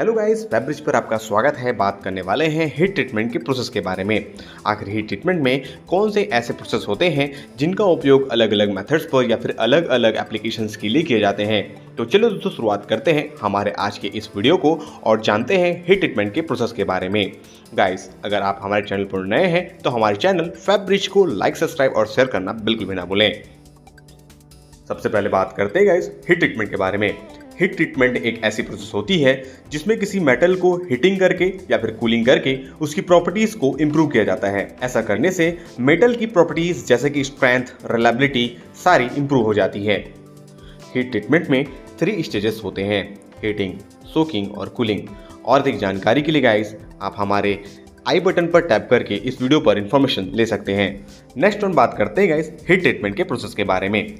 Hello guys, Febreze पर आपका स्वागत है। बात करने वाले हैं हीट ट्रीटमेंट के प्रोसेस के बारे में। आखिर हीट ट्रीटमेंट में कौन से ऐसे प्रोसेस होते हैं जिनका उपयोग अलग अलग मेथड्स पर या फिर अलग अलग एप्लीकेशंस के लिए किए जाते हैं। तो चलो दोस्तों, शुरुआत करते हैं हमारे आज के इस वीडियो को और जानते हैं हीट ट्रीटमेंट के प्रोसेस के बारे में। गाइस, अगर आप हमारे चैनल पर नए हैं तो हमारे चैनल फैब्रिज को लाइक, सब्सक्राइब और शेयर करना बिल्कुल भी ना भूलें। सबसे पहले बात करते हैं गाइस हीट ट्रीटमेंट के बारे में। हीट ट्रीटमेंट एक ऐसी प्रोसेस होती है जिसमें किसी मेटल को हीटिंग करके या फिर कूलिंग करके उसकी प्रॉपर्टीज को इंप्रूव किया जाता है। ऐसा करने से मेटल की प्रॉपर्टीज जैसे कि स्ट्रेंथ, रिलायबिलिटी सारी इंप्रूव हो जाती है। हीट ट्रीटमेंट में 3 स्टेजेस होते हैं: हीटिंग, सोकिंग और कूलिंग। और अधिक जानकारी के लिए गाइस आप हमारे आई बटन पर टैप करके इस वीडियो पर इंफॉर्मेशन ले सकते हैं। नेक्स्ट हम बात करते हैं गाइस हीट ट्रीटमेंट के प्रोसेस के बारे में।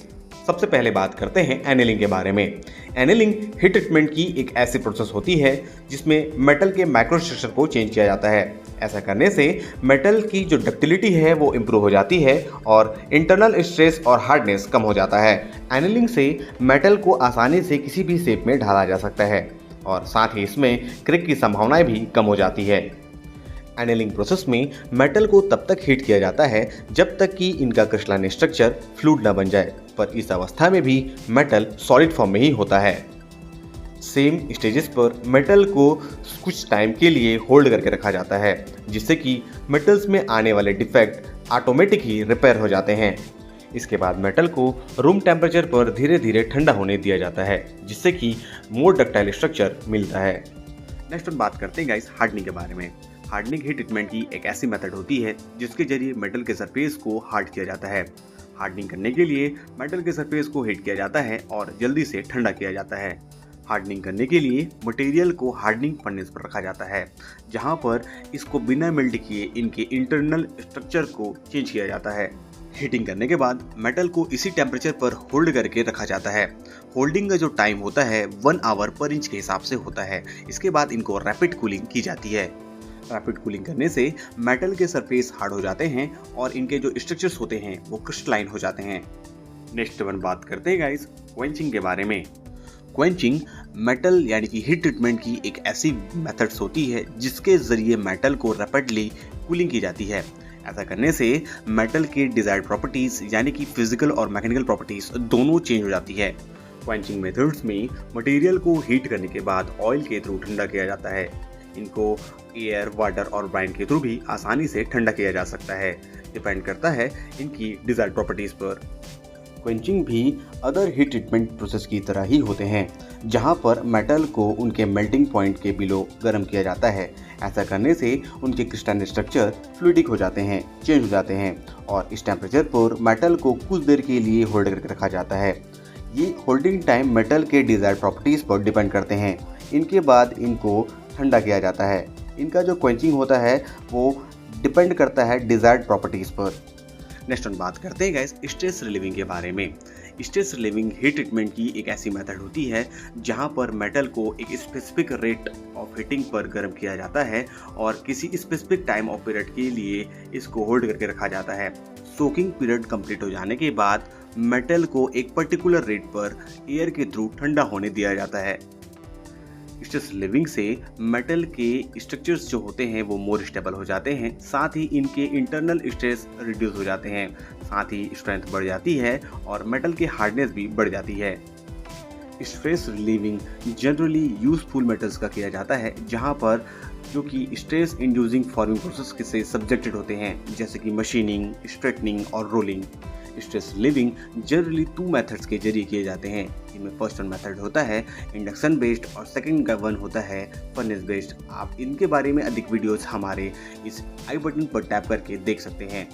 सबसे पहले बात करते हैं एनेलिंग के बारे में। एनेलिंग हीट ट्रीटमेंट की एक ऐसी प्रोसेस होती है जिसमें मेटल के माइक्रोस्ट्रक्चर को चेंज किया जाता है। ऐसा करने से मेटल की जो डक्टिलिटी है वो इंप्रूव हो जाती है और इंटरनल स्ट्रेस और हार्डनेस कम हो जाता है। एनेलिंग से मेटल को आसानी से किसी भी शेप में ढाला जा सकता है और साथ ही इसमें क्रैक की संभावनाएं भी कम हो जाती है। एनेलिंग प्रोसेस में मेटल को तब तक हीट किया जाता है जब तक कि इनका क्रिस्टलाइन स्ट्रक्चर फ्लूइड न बन जाए, पर इस अवस्था में भी मेटल सॉलिड फॉर्म में ही होता है। सेम स्टेजेस पर मेटल को कुछ टाइम के लिए होल्ड करके रखा जाता है जिससे कि मेटल्स में आने वाले डिफेक्ट ऑटोमेटिक ही रिपेयर हो जाते हैं। इसके बाद मेटल को रूम टेम्परेचर पर धीरे धीरे ठंडा होने दिया जाता है जिससे कि मोर डक्टाइल स्ट्रक्चर मिलता है। नेक्स्ट हम बात करते हैं गाइस हार्डनिंग के बारे में। हार्डनिंग हीट ट्रीटमेंट की एक ऐसी मेथड होती है जिसके जरिए मेटल के सरफेस को हार्ड किया जाता है। हार्डनिंग करने के लिए मेटल के सरफेस को हीट किया जाता है और जल्दी से ठंडा किया जाता है। हार्डनिंग करने के लिए मटेरियल को हार्डनिंग फर्नेस पर रखा जाता है जहां पर इसको बिना मेल्ट किए इनके इंटरनल स्ट्रक्चर को चेंज किया जाता है। हीटिंग करने के बाद मेटल को इसी टेम्परेचर पर होल्ड करके रखा जाता है। होल्डिंग का जो टाइम होता है 1 आवर पर इंच के हिसाब से होता है। इसके बाद इनको रैपिड कूलिंग की जाती है। रैपिड कूलिंग करने से मेटल के सरफेस हार्ड हो जाते हैं और इनके जो स्ट्रक्चर्स होते हैं वो क्रिस्टलाइन हो जाते हैं। नेक्स्ट अपन बात करते हैं गाइस क्वेंचिंग के बारे में। क्वेंचिंग मेटल यानी कि हीट ट्रीटमेंट की एक ऐसी मेथड्स होती है जिसके जरिए मेटल को रैपिडली कूलिंग की जाती है। ऐसा करने से मेटल की डिजायर्ड प्रॉपर्टीज यानी कि फिजिकल और मैकेनिकल प्रॉपर्टीज दोनों चेंज हो जाती है। क्वेंचिंग मेथड्स में मटेरियल को हीट करने के बाद ऑयल के थ्रू ठंडा किया जाता है। इनको एयर, वाटर और ब्राइन के थ्रू भी आसानी से ठंडा किया जा सकता है। डिपेंड करता है इनकी डिजायर्ड प्रॉपर्टीज पर। क्वेंचिंग भी अदर हीट ट्रीटमेंट प्रोसेस की तरह ही होते हैं जहां पर मेटल को उनके मेल्टिंग पॉइंट के बिलो गर्म किया जाता है। ऐसा करने से उनके क्रिस्टलाइन स्ट्रक्चर फ्लूइडिक हो जाते हैं, चेंज हो जाते हैं और इस टेम्परेचर पर मेटल को कुछ देर के लिए होल्ड करके रखा जाता है। ये होल्डिंग टाइम मेटल के डिजायर्ड प्रॉपर्टीज पर डिपेंड करते हैं। इनके बाद इनको ठंडा किया जाता है। इनका जो क्वेंचिंग होता है वो डिपेंड करता है डिजायर्ड प्रॉपर्टीज पर। नेक्स्ट हम बात करते हैं गाइस स्ट्रेस रिलीविंग के बारे में। स्ट्रेस रिलीविंग हीट ट्रीटमेंट की एक ऐसी मेथड होती है जहां पर मेटल को एक स्पेसिफिक रेट ऑफ हीटिंग पर गर्म किया जाता है और किसी स्पेसिफिक टाइम ऑफ पीरियड के लिए इसको होल्ड करके रखा जाता है। सोकिंग पीरियड कंप्लीट हो जाने के बाद मेटल को एक पर्टिकुलर रेट पर एयर के थ्रू ठंडा होने दिया जाता है। स्ट्रेस रिलीविंग से मेटल के स्ट्रक्चर्स जो होते हैं वो मोर स्टेबल हो जाते हैं, साथ ही इनके इंटरनल स्ट्रेस रिड्यूस हो जाते हैं, साथ ही स्ट्रेंथ बढ़ जाती है और मेटल की हार्डनेस भी बढ़ जाती है। Stress relieving generally useful metals का किया जाता है जहां पर जो कि स्ट्रेस इंड्यूसिंग फॉर्मिंग प्रोसेस से सब्जेक्टेड होते हैं जैसे कि मशीनिंग, स्ट्रेटनिंग और rolling. Stress relieving generally 2 methods के जरिए किए जाते हैं। इनमें फर्स्ट वन मेथड होता है इंडक्शन बेस्ड और सेकंड वन होता है फर्नेस बेस्ड। आप इनके बारे में अधिक वीडियोस हमारे इस आई बटन पर टैप करके देख सकते हैं।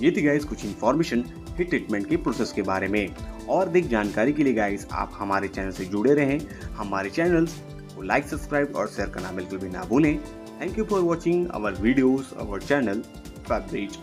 ये थी गाइस कुछ इन्फॉर्मेशन हीट ट्रीटमेंट के प्रोसेस के बारे में। और अधिक जानकारी के लिए गाइस आप हमारे चैनल से जुड़े रहें। हमारे चैनल्स को लाइक, सब्सक्राइब और शेयर करना बिल्कुल भी ना भूलें। Thank you for watching our videos, our channel Febreze.